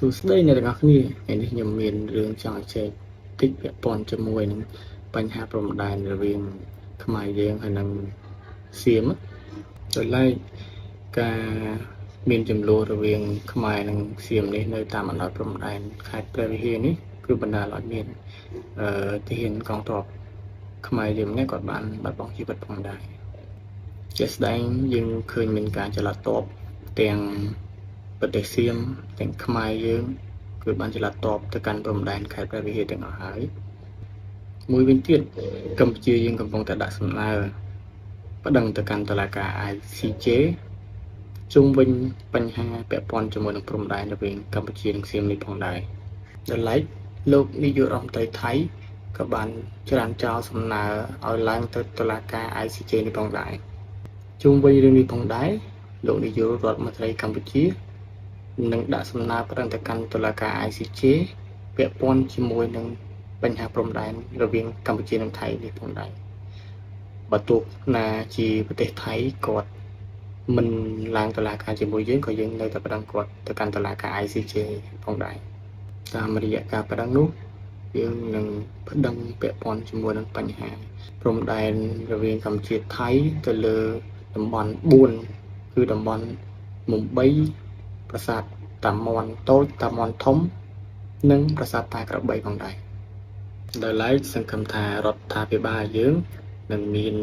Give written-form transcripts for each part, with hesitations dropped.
សួស្តីអ្នកទាំងអស់គ្នាថ្ងៃនេះខ្ញុំមានរឿងចង់ចែកតិចពាក់ព័ន្ធជាមួយនឹងបញ្ហាព្រំដែនរវាងខ្មែរយើងហើយនិងសៀមដោយឡែកការមានចំនួនរវាងខ្មែរនិងសៀមនេះនៅតាមបណ្ដោយព្រំដែនខេត្តព្រះវិហារនេះគឺបណ្ដាលឲ្យមានទាហានកងទ័ពខ្មែរយើងនេះគាត់បានបាត់បង់ជីវិតផងដែរជាក់ស្ដែងយើងឃើញមានការចល័តទ័ពទាំងប្រទេសសៀមទាំងខ្មែរយើងគឺបានចល័តទ័ពទៅកាន់ព្រំដែនខេត្តព្រះវិហារទាំងអស់ហើយមួយវិញទៀតកម្ពុជាយើងកំពុងតែដាក់សំណើប្តឹងទៅកាន់តុលាការ ICJ ជុំវិញបញ្ហាពាក់ព័ន្ធជាមួយនឹងព្រំដែនរវាងកម្ពុជានិងសៀមនេះផងដែរដោយឡែកលោកនាយករដ្ឋមន្ត្រីថៃក៏បានច្រានចោលសំណើឲ្យឡើងទៅតុលាការ ICJ នេះផងដែរជុំវិញរឿងនេះផងដែរលោកនាយករដ្ឋមន្ត្រីកម្ពុជានឹងដាក់សំណើប្តឹងទៅកាន់តុលាការ ICJ ពាក់ព័ន្ធជាមួយនឹងបញ្ហាព្រំដែនរវាងកម្ពុជានិងថៃនេះផងដែរបើទោះណាជាប្រទេសថៃគាត់មិនឡើងតុលាការជាមួយយើងក៏យើងនៅតែប្តឹងគាត់ទៅកាន់តុលាការ ICJ ផងដែរតាមរយៈការប្តឹងនោះយើងនឹងប្តឹងពាក់ព័ន្ធជាមួយនឹងបញ្ហាព្រំដែនរវាងកម្ពុជាថៃទៅលើតំបន់4គឺតំបន់មុំបីប្រាសាទតាមាន់តូចតាមាន់ធំនិងប្រាសាទតាក្របីផងដែរដោយឡែកសង្ឃឹមថារដ្ឋាភិបាលយើងនឹងមាន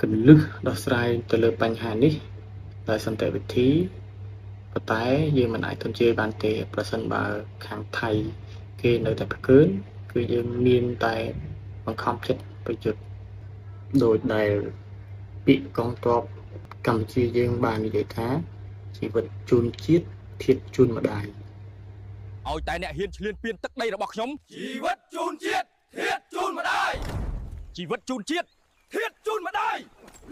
គន្លឹះដោះស្រាយទៅលើបញ្ហានេះដោយសន្តិវិធីប៉ុន្តែយើងមិនអាចទន់ជេរបានទេប្រសិនបើខាងថៃគេនៅតែផ្កើនគឺយើងមានតែបង្ខំចិត្តប្រយុទ្ធដោយដែលពាក្យកងទ័ពកម្ពុជាយើងបាននិយាយថាជីវិតជូនជាតិធាតុជូនម្ដាយឲ្យតែអ្នកហ៊ានឈ្លានពានទឹកដីរបស់ខ្ញុំជីវិតជូនជាតិធាតុជូនម្ដាយជីវិតជូនជាតិធាតុជូនម្ដាយ